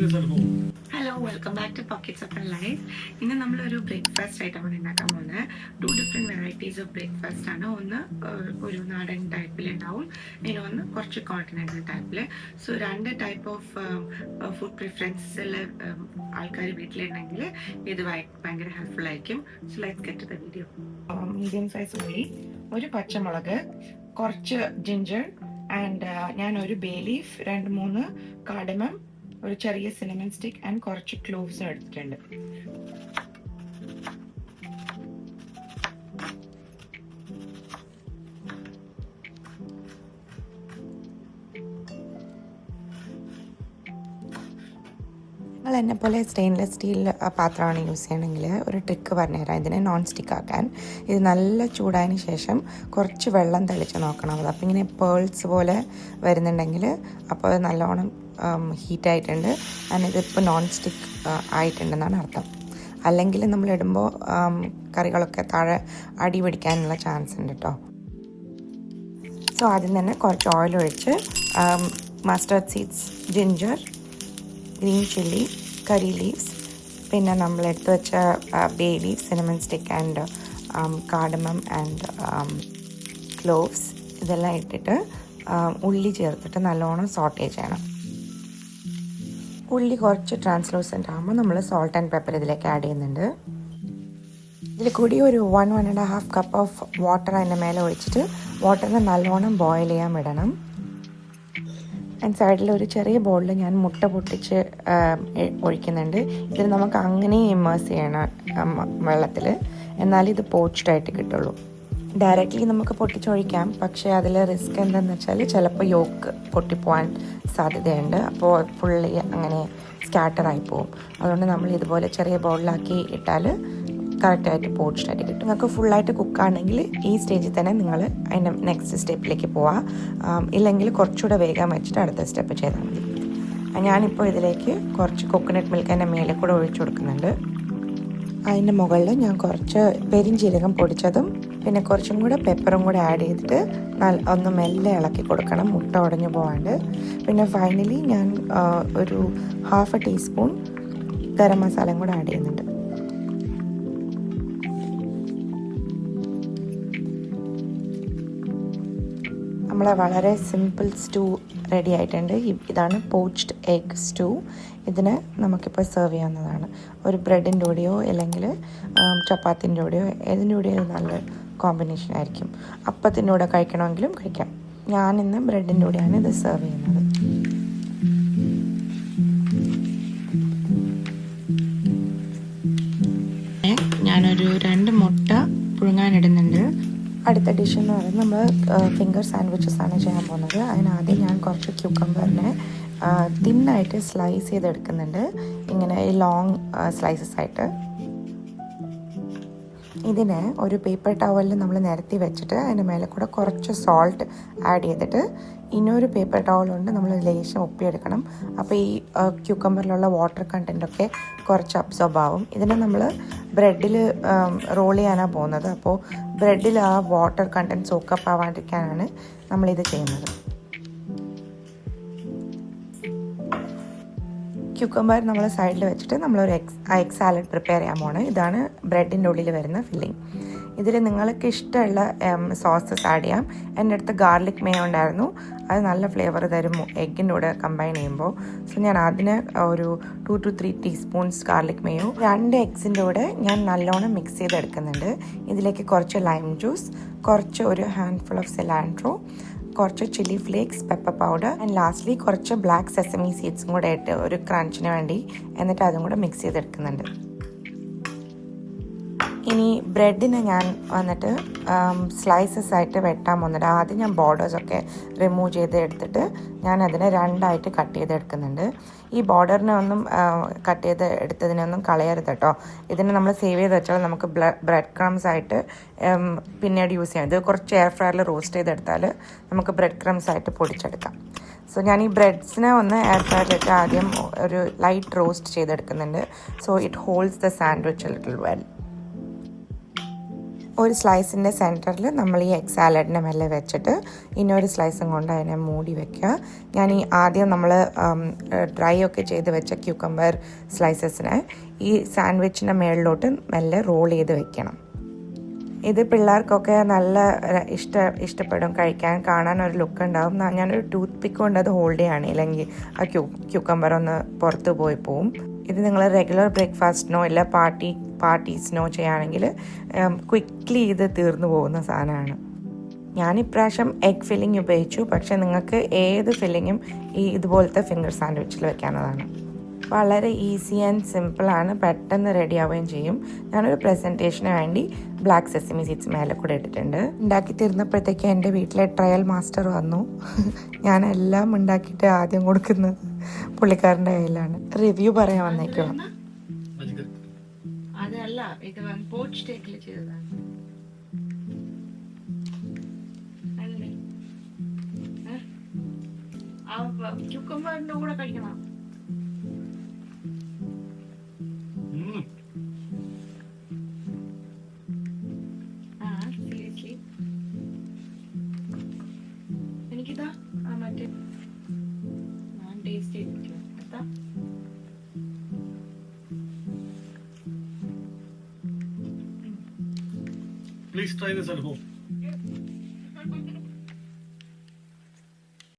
Hello welcome back to pockets of life. ഇന്ന് നമ്മളൊരു breakfast ആയിട്ടാണ് ഉണ്ടാക്കാൻ പോകുന്നത്. 2 ഡിഫറെൻറ്റ് വെറൈറ്റീസ് ഓഫ് ബ്രേക്ക്ഫാസ്റ്റ് ആണ്. ഒന്ന് ഒരു നാടൻ ടൈപ്പിലുണ്ടാവും, ഇനി ഒന്ന് കുറച്ച് കോണ്ടിനെൻ്റൽ ടൈപ്പിൽ. സോ 2 ടൈപ്പ് ഓഫ് ഫുഡ് പ്രിഫറൻസിൽ ആൾക്കാർ വീട്ടിലുണ്ടെങ്കിൽ ഇത് ഭയങ്കര ഹെൽപ്ഫുൾ ആയിരിക്കും. So let's get to the video. Medium size ഉള്ളി, ഒരു പച്ചമുളക്, കുറച്ച് ജിഞ്ചർ ആൻഡ് ഞാൻ ഒരു ബേ ലീഫ്, 2-3 കാർഡമം, ഒരു ചെറിയ സിനമൺ സ്റ്റിക്ക് ആൻഡ് കുറച്ച് ക്ലോവ്സ് എടുത്തിട്ടുണ്ട്. നിങ്ങൾ എന്നെ പോലെ സ്റ്റെയിൻലെസ് സ്റ്റീൽ പാത്രമാണ് യൂസ് ചെയ്യണമെങ്കിൽ ഒരു ട്രിക്ക് പറഞ്ഞുതരാം. ഇതിനെ നോൺ സ്റ്റിക്ക് ആക്കാൻ ഇത് നല്ല ചൂടായതിന് ശേഷം കുറച്ച് വെള്ളം തെളിച്ച് നോക്കണം. അത് അപ്പോൾ ഇങ്ങനെ പേൾസ് പോലെ വരുന്നുണ്ടെങ്കിൽ അപ്പോൾ നല്ലോണം ഹീറ്റായിട്ടുണ്ട്, ആൻഡ് ഇതിപ്പോൾ നോൺ സ്റ്റിക്ക് ആയിട്ടുണ്ടെന്നാണ് അർത്ഥം. അല്ലെങ്കിൽ നമ്മളിടുമ്പോൾ കറികളൊക്കെ താഴെ അടി പിടിക്കാനുള്ള ചാൻസ് ഉണ്ട് കേട്ടോ. സോ ആദ്യം തന്നെ കുറച്ച് ഓയിൽ ഒഴിച്ച് mustard seeds, ginger, green chilli, കറി ലീവ്സ്, പിന്നെ നമ്മളെടുത്ത് വെച്ച bay leaves, cinnamon stick and cardamom and cloves ഇതെല്ലാം ഇട്ടിട്ട് ഉള്ളി ചേർത്തിട്ട് നല്ലോണം സോട്ടേ ചെയ്യണം. ഉള്ളി കുറച്ച് ട്രാൻസ്ലൂസൻ്റ് ആകുമ്പോൾ നമ്മൾ സോൾട്ട് ആൻഡ് പെപ്പർ ഇതിലേക്ക് ആഡ് ചെയ്യുന്നുണ്ട്. ഇതിൽ കൂടി ഒരു 1-1.5 കപ്പ് ഓഫ് വാട്ടർ അതിൻ്റെ മേലെ ഒഴിച്ചിട്ട് വാട്ടറിനെ നല്ലോണം ബോയിൽ ചെയ്യാൻ വിടണം. ആൻഡ് സൈഡിൽ ഒരു ചെറിയ ബോളിൽ ഞാൻ മുട്ട പൊട്ടിച്ച് ഒഴിക്കുന്നുണ്ട്. ഇതിൽ നമുക്ക് അങ്ങനെ ഇമേഴ്സ് ചെയ്യണം വെള്ളത്തിൽ, എന്നാലും ഇത് പോച്ച്ഡായിട്ട് കിട്ടുള്ളൂ. ഡയറക്റ്റ്ലി നമുക്ക് പൊട്ടിച്ചൊഴിക്കാം, പക്ഷേ അതിൽ റിസ്ക് എന്താണെന്ന് വെച്ചാൽ ചിലപ്പോൾ യോക്ക് പൊട്ടിപ്പോവാൻ സാധ്യതയുണ്ട്. അപ്പോൾ ഫുള്ളി അങ്ങനെ സ്കാറ്ററായി പോവും. അതുകൊണ്ട് നമ്മൾ ഇതുപോലെ ചെറിയ ബൗളിലാക്കി ഇട്ടാൽ കറക്റ്റായിട്ട് പോച്ച്ഡായിട്ട് കിട്ടും. നിങ്ങൾക്ക് ഫുള്ളായിട്ട് കുക്കാണെങ്കിൽ ഈ സ്റ്റേജിൽ തന്നെ നിങ്ങൾ അതിൻ്റെ നെക്സ്റ്റ് സ്റ്റെപ്പിലേക്ക് പോവാം. ഇല്ലെങ്കിൽ കുറച്ചുകൂടെ വേഗം വെച്ചിട്ട് അടുത്ത സ്റ്റെപ്പ് ചെയ്താൽ മതി. ഞാനിപ്പോൾ ഇതിലേക്ക് കുറച്ച് കോക്കനട്ട് മിൽക്ക് അതിൻ്റെ മേലെ കൂടെ ഒഴിച്ചു കൊടുക്കുന്നുണ്ട്. അതിൻ്റെ മുകളിൽ ഞാൻ കുറച്ച് പെരിഞ്ജീരകം പൊടിച്ചതും പിന്നെ കുറച്ചും കൂടെ പെപ്പറും കൂടെ ആഡ് ചെയ്തിട്ട് ഒന്ന് മെല്ലെ ഇളക്കി കൊടുക്കണം, മുട്ട ഉടഞ്ഞു പോകാണ്ട്. പിന്നെ ഫൈനലി ഞാൻ ഒരു 1/2 ടീസ്പൂൺ ഗരം മസാലയും കൂടെ ആഡ് ചെയ്യുന്നുണ്ട്. നമ്മളെ വളരെ സിമ്പിൾ സ്റ്റൂ റെഡി ആയിട്ടുണ്ട്. ഇതാണ് പോച്ച്ഡ് എഗ് സ്റ്റൂ. ഇതിന് നമുക്കിപ്പോൾ സെർവ് ചെയ്യാവുന്നതാണ്. ഒരു ബ്രെഡിൻ്റെ കൂടെയോ അല്ലെങ്കിൽ ചപ്പാത്തിൻ്റെ കൂടെയോ ഏതിൻ്റെ കൂടെയോ നല്ല കോമ്പിനേഷൻ ആയിരിക്കും. അപ്പത്തിൻ്റെ കൂടെ കഴിക്കണമെങ്കിലും കഴിക്കാം. ഞാനിന്ന് ബ്രെഡിൻ്റെ കൂടെയാണ് ഇത് സെർവ് ചെയ്യുന്നത്. ഞാനൊരു 2 മുട്ട പുഴുങ്ങാനിടുന്നുണ്ട്. അടുത്ത ഡിഷ് എന്ന് പറയുന്നത് നമ്മൾ ഫിംഗർ സാൻഡ്വിച്ചസ് ആണ് ചെയ്യാൻ പോകുന്നത്. അതിനാദ്യം ഞാൻ കുറച്ച് ക്യൂക്കമ്പറിനെ തിന്നായിട്ട് സ്ലൈസ് ചെയ്തെടുക്കുന്നുണ്ട്, ഇങ്ങനെ ലോങ് സ്ലൈസസ് ആയിട്ട്. ഇതിനെ ഒരു പേപ്പർ ടവലിൽ നമ്മൾ നിരത്തി വെച്ചിട്ട് അതിൻ്റെ മേലെ കൂടെ കുറച്ച് സോൾട്ട് ആഡ് ചെയ്തിട്ട് ഇനിയൊരു പേപ്പർ ടവൽ കൊണ്ട് നമ്മൾ ലേശം ഒപ്പിയെടുക്കണം. അപ്പോൾ ഈ ക്യൂക്കമ്പറിലുള്ള വാട്ടർ കണ്ടൻറ്റൊക്കെ കുറച്ച് അബ്സോർബ് ആവും. ഇതിനെ നമ്മൾ ബ്രെഡിൽ റോൾ ചെയ്യാനാണ് പോകുന്നത്. അപ്പോൾ ബ്രെഡിൽ ആ വാട്ടർ കണ്ടൻറ്റ് സോക്കപ്പ് ആവാണ്ടിരിക്കാനാണ് നമ്മളിത് ചെയ്യുന്നത്. ക്യൂക്കമ്പർ നമ്മൾ സൈഡിൽ വെച്ചിട്ട് നമ്മളൊരു എഗ് സാലഡ് പ്രിപ്പയർ ചെയ്യാൻ പോകണം. ഇതാണ് ബ്രെഡിൻ്റെ ഉള്ളിൽ വരുന്ന ഫില്ലിങ്. ഇതിൽ നിങ്ങൾക്ക് ഇഷ്ടമുള്ള സോസസ് ആഡ് ചെയ്യാം. എൻ്റെ അടുത്ത് ഗാർലിക് മേയോ ഉണ്ടായിരുന്നു, അത് നല്ല ഫ്ലേവർ തരും എഗ്ഗിൻ്റെ കൂടെ കമ്പൈൻ ചെയ്യുമ്പോൾ. സോ ഞാൻ അതിന് ഒരു 2 to 3 ടീസ്പൂൺസ് ഗാർലിക് മേയോ 2 എഗ്സിൻ്റെ കൂടെ ഞാൻ നല്ലോണം മിക്സ് ചെയ്തെടുക്കുന്നുണ്ട്. ഇതിലേക്ക് കുറച്ച് ലൈം ജ്യൂസ്, കുറച്ച് ഒരു ഹാൻഡ്ഫുൾ ഓഫ് സിലാൻട്രോ, കുറച്ച് chilli flakes, pepper powder and lastly കുറച്ച് ബ്ലാക്ക് സെസമി സീഡ്സും കൂടെ ഇട്ട് ഒരു ക്രഞ്ചിന് വേണ്ടി, എന്നിട്ട് അതും കൂടെ മിക്സ് ചെയ്തെടുക്കുന്നുണ്ട്. ഇനി ബ്രെഡിനെ ഞാൻ വന്നിട്ട് സ്ലൈസസ് ആയിട്ട് വെട്ടാൻ പോകുന്നുണ്ട്. ആദ്യം ഞാൻ ബോർഡേഴ്സൊക്കെ റിമൂവ് ചെയ്ത് എടുത്തിട്ട് ഞാൻ അതിനെ 2ആയിട്ട് കട്ട് ചെയ്തെടുക്കുന്നുണ്ട്. ഈ ബോർഡറിനെ ഒന്നും കട്ട് ചെയ്ത് എടുത്തതിനൊന്നും കളയരുത് കേട്ടോ. ഇതിനെ നമ്മൾ സേവ് ചെയ്ത് വെച്ചാൽ നമുക്ക് ബ്രെഡ് ക്രംസ് ആയിട്ട് പിന്നീട് യൂസ് ചെയ്യാം. ഇത് കുറച്ച് എയർ ഫ്രയറിൽ റോസ്റ്റ് ചെയ്തെടുത്താൽ നമുക്ക് ബ്രെഡ് ക്രംസ് ആയിട്ട് പൊടിച്ചെടുക്കാം. സോ ഞാൻ ഈ ബ്രെഡ്സിനെ ഒന്ന് എയർ ഫ്രയറിലിട്ട് ആദ്യം ഒരു ലൈറ്റ് റോസ്റ്റ് ചെയ്തെടുക്കുന്നുണ്ട്. So it holds the sandwich A little well. ഒരു സ്ലൈസിൻ്റെ സെൻറ്ററിൽ നമ്മൾ ഈ എഗ് സാലഡിനെ മെല്ലെ വെച്ചിട്ട് ഇനിയൊരു സ്ലൈസും കൊണ്ട് അതിനെ മൂടി വെക്കുക. ഞാൻ ഈ ആദ്യം നമ്മൾ ഡ്രൈ ഒക്കെ ചെയ്ത് വെച്ച ക്യൂക്കമ്പർ സ്ലൈസസിനെ ഈ സാൻഡ്വിച്ചിൻ്റെ മേളിലോട്ട് മെല്ലെ റോൾ ചെയ്ത് വെക്കണം. ഇത് പിള്ളേർക്കൊക്കെ നല്ല ഇഷ്ടപ്പെടും, കഴിക്കാൻ കാണാൻ ഒരു ലുക്ക് ഉണ്ടാവും. ഞാനൊരു ടൂത്ത് പിക്ക് കൊണ്ട് അത് ഹോൾഡ് ചെയ്യുകയാണെങ്കിൽ അല്ലെങ്കിൽ ആ ക്യൂക്കമ്പർ ഒന്ന് പുറത്ത് പോയി പോവും. ഇത് നിങ്ങൾ റെഗുലർ ബ്രേക്ക്ഫാസ്റ്റിനോ ഇല്ല പാർട്ടീസിനോ ചെയ്യുകയാണെങ്കിൽ ക്വിക്ക്ലി ഇത് തീർന്നു പോകുന്ന സാധനമാണ്. ഞാനിപ്രാവശ്യം എഗ് ഫില്ലിങ് ഉപയോഗിച്ചു, പക്ഷേ നിങ്ങൾക്ക് ഏത് ഫില്ലിങ്ങും ഇതുപോലത്തെ ഫിംഗർ സാൻഡ്വിച്ചിൽ വെക്കാവുന്നതാണ്. വളരെ ഈസി ആൻഡ് സിമ്പിളാണ്, പെട്ടെന്ന് റെഡി ആവുകയും ചെയ്യും. ഞാനൊരു പ്രസൻറ്റേഷന് വേണ്ടി ബ്ലാക്ക് സെസമി സീഡ്സ് മേലെ കൂടെ ഇട്ടിട്ടുണ്ട്. ഉണ്ടാക്കി തീർന്നപ്പോഴത്തേക്ക് എൻ്റെ വീട്ടിലെ ട്രയൽ മാസ്റ്റർ വന്നു. ഞാനെല്ലാം ഉണ്ടാക്കിയിട്ട് ആദ്യം കൊടുക്കുന്നത് പുള്ളിക്കാരൻ്റെ കയ്യിലാണ്. റിവ്യൂ പറയാൻ വന്നേക്കുവാ. അതല്ല, ഇത് പോച്ച് ടേക്കിൽ ചെയ്തതാണ്. ക്യൂക്കമ്പറിന്റെ കൂടെ കഴിക്കണം. എനിക്കിതാ മറ്റേ ഞാൻ ടേസ്റ്റ് ചെയ്തിട്ടില്ല. Please try this at home.